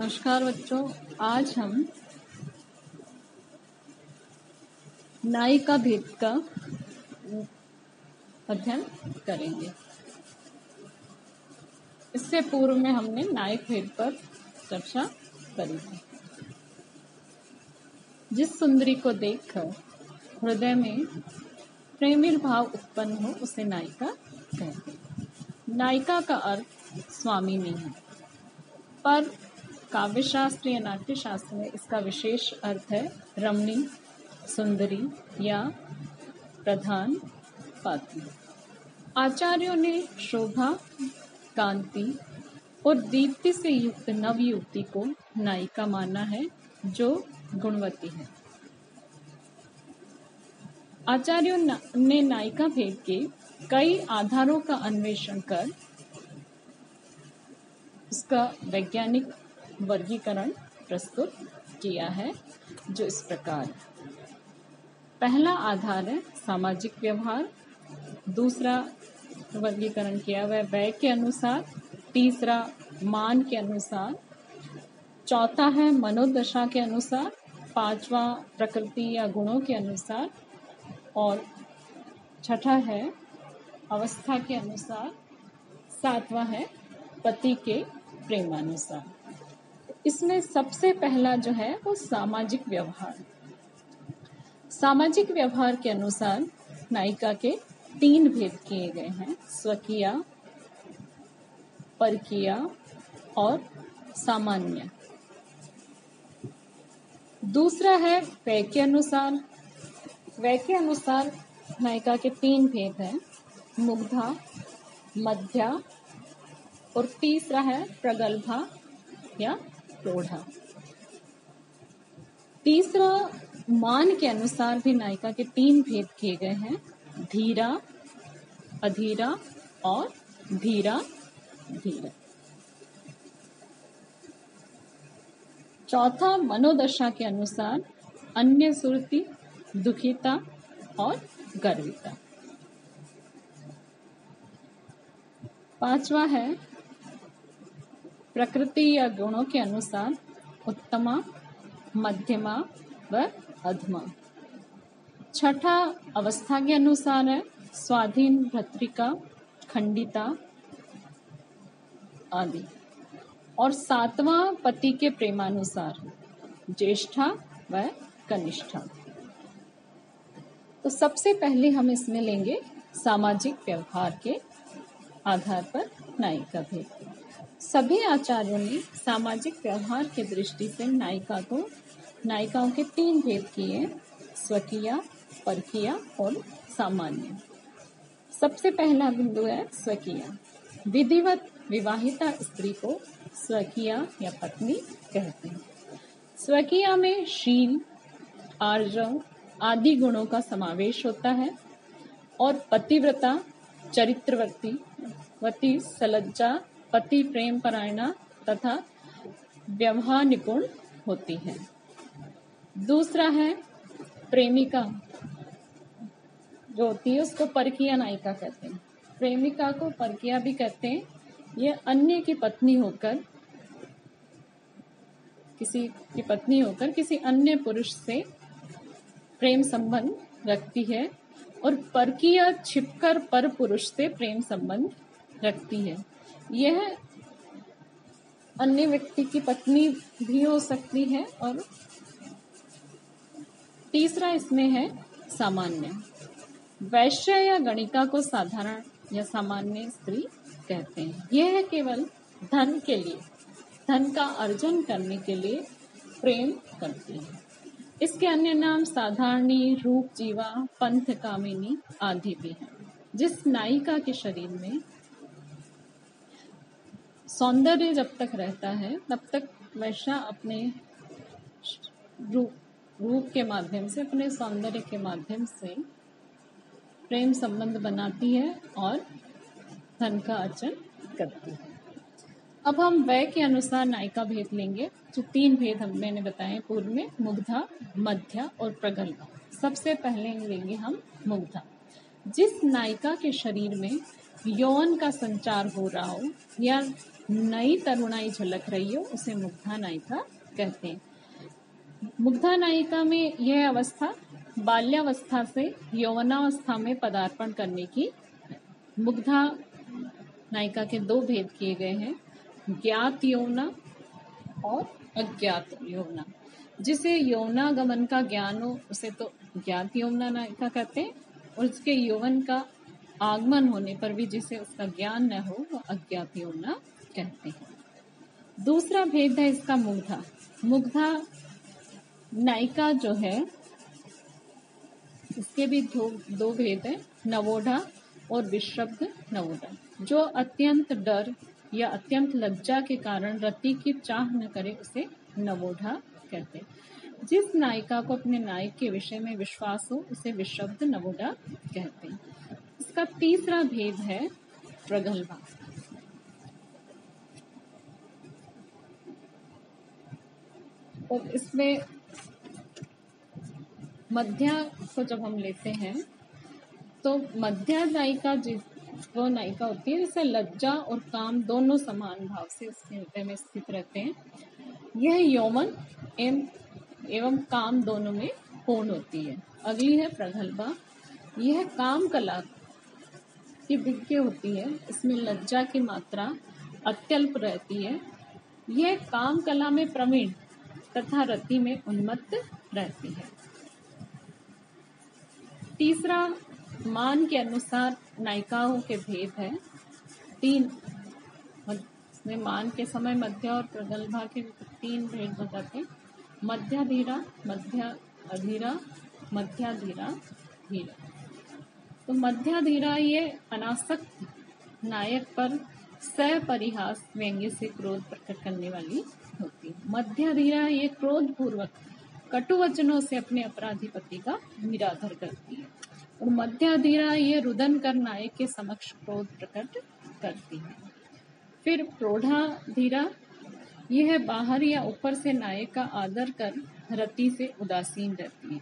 नमस्कार बच्चों, आज हम नायिका भेद का अध्ययन करेंगे। इससे पूर्व में हमने नायक भेद पर चर्चा करी थी। जिस सुंदरी को देखकर हृदय में प्रेमी भाव उत्पन्न हो उसे नायिका कहते हैं। नायिका का अर्थ स्वामिनी है, पर काव्यशास्त्र या नाट्यशास्त्र में इसका विशेष अर्थ है रमणी, सुंदरी या प्रधान पात्र। आचार्यों ने शोभा, कांति और दीप्ति से युक्त नव युवती को नायिका माना है जो गुणवती है। आचार्यों ने नायिका भेद के कई आधारों का अन्वेषण कर उसका वैज्ञानिक वर्गीकरण प्रस्तुत किया है, जो इस प्रकार है। पहला आधार है सामाजिक व्यवहार, दूसरा वर्गीकरण किया हुआ व्यय के अनुसार, तीसरा मान के अनुसार, चौथा है मनोदशा के अनुसार, पांचवा प्रकृति या गुणों के अनुसार और छठा है अवस्था के अनुसार, सातवां है पति के प्रेमानुसार। इसमें सबसे पहला जो है वो सामाजिक व्यवहार। सामाजिक व्यवहार के अनुसार नायिका के 3 भेद किए गए हैं: स्वकीया, परकीया और सामान्य। दूसरा है व्यय के अनुसार। व्यय के अनुसार नायिका के 3 भेद हैं: मुग्धा, मध्या और तीसरा है प्रगल्भा या प्रौढ़ा। तीसरा मान के अनुसार भी नायिका के 3 भेद किए गए हैं: धीरा, अधीरा और धीरा धीरा। चौथा मनोदशा के अनुसार अन्य सुरति, दुखिता और गर्विता। पांचवा है प्रकृति या गुणों के अनुसार उत्तमा, मध्यमा व अधमा। छठा अवस्था के अनुसार है स्वाधीन, भर्तृका, खंडिता आदि। और सातवां पति के प्रेमानुसार ज्येष्ठा व कनिष्ठा। तो सबसे पहले हम इसमें लेंगे सामाजिक व्यवहार के आधार पर नायिका भेद। सभी आचार्यों ने सामाजिक व्यवहार की दृष्टि से नायिकाओं के 3 भेद किए: स्वकीया, परकीया और सामान्य। सबसे पहला बिंदु है स्वकीया। विधिवत विवाहिता स्त्री को स्वकीया या पत्नी कहते हैं। स्वकीया में शील, आर्जव आदि गुणों का समावेश होता है और पतिव्रता, चरित्रवती, सलज्जा, पति प्रेम परायणा तथा व्यवहार निपुण होती है। दूसरा है प्रेमिका, जो होती है उसको परकीया नायिका कहते हैं। प्रेमिका को परकीया भी कहते हैं। ये अन्य की पत्नी होकर किसी अन्य पुरुष से प्रेम संबंध रखती है और परकीया छिपकर पर पुरुष से प्रेम संबंध रखती है। यह अन्य व्यक्ति की पत्नी भी हो सकती है। और तीसरा इसमें है सामान्य। वैश्य या गणिका को साधारण या सामान्य स्त्री कहते हैं। यह केवल धन के लिए, धन का अर्जन करने के लिए प्रेम करती है। इसके अन्य नाम साधारणी, रूप जीवा, पंथ कामिनी आदि भी हैं। जिस नायिका के शरीर में सौंदर्य जब तक रहता है तब तक वैश्या अपने रूप के माध्यम से, अपने सौंदर्य के माध्यम से प्रेम संबंध बनाती है और धन का अर्जन करती है। अब हम व्यय के अनुसार नायिका भेद लेंगे। जो 3 भेद मैंने बताए पूर्व में: मुग्धा, मध्या और प्रगल्भा। सबसे पहले लेंगे हम मुग्धा। जिस नायिका के शरीर में यौवन का संचार हो रहा हो या नई तरुणाई झलक रही हो, उसे मुग्धा नायिका कहते हैं। मुग्धा नायिका में यह अवस्था बाल्यावस्था से यौवनावस्था में पदार्पण करने की। मुग्धा नायिका के दो भेद किए गए हैं, ज्ञात यौवना और अज्ञात यौवना। जिसे यौवनागमन का ज्ञान हो उसे तो ज्ञात यौवना नायिका कहते हैं, और उसके यौवन का आगमन होने पर भी जिसे उसका ज्ञान न हो वो अज्ञात यौवना कहते हैं। दूसरा भेद है इसका मुग्धा। मुग्धा नायिका जो है इसके भी दो भेद है, नवोढ़ा और विश्रब्द नवोढ़ा। जो अत्यंत डर या अत्यंत लज्जा के कारण रति की चाह न करे उसे नवोढ़ा कहते हैं। जिस नायिका को अपने नायक के विषय में विश्वास हो उसे विश्रब्द नवोढ़ा कहते हैं। इसका तीसरा भेद है प्रगल्भा। और इसमें मध्या को जब हम लेते हैं तो मध्या नायिका वो नायिका होती है जिसे लज्जा और काम दोनों समान भाव से उसके हृदय में स्थित रहते हैं। यह यौवन एवं काम दोनों में पूर्ण होती है। अगली है प्रगल्भा। यह काम कला की विज्ञ होती है, इसमें लज्जा की मात्रा अत्यल्प रहती है। यह काम कला में प्रवीण तथा रति में उन्मत्त रहती है। तीसरा मान के अनुसार नायिकाओं के भेद है तीन। में मान के समय मध्य और प्रगल्भा के तीन भेद बताते हैं, मध्याधीरा, मध्य अधीरा, मध्याधीरा धीरा। तो मध्याधीरा ये अनासक्त नायक पर सपरिहास व्यंग्य से क्रोध प्रकट करने वाली होती है। मध्याधीरा ये क्रोध पूर्वक कटु वचनों से अपने अपराधी पति का निरादर करती है। और मध्याधीरा ये रुदन कर नायक के समक्ष क्रोध प्रकट करती है। फिर प्रौढ़ाधीरा यह बाहर या ऊपर से नायक का आदर कर रति से उदासीन रहती है।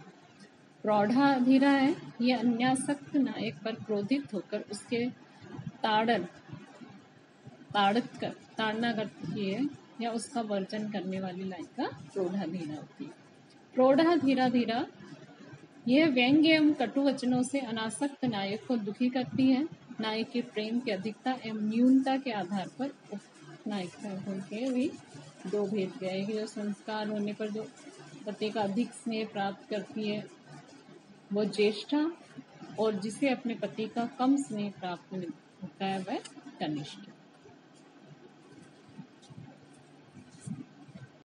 प्रौढ़ाधीरा है यह अन्यासक्त नायक पर क्रोधित होकर उसके ताड़ना करती है या उसका वर्जन करने वाली नायिका प्रौढ़ाधीरा होती है। प्रौढ़ाधीरा यह व्यंग्य एवं कटु वचनों से अनासक्त नायक को दुखी करती है। नायक के प्रेम की अधिकता एवं न्यूनता के आधार पर नायिका के भी दो भेद गए। जो संस्कार होने पर जो पति का अधिक स्नेह प्राप्त करती है वो ज्येष्ठा, और जिसे अपने पति का कम स्नेह प्राप्त होता है वह कनिष्ठ।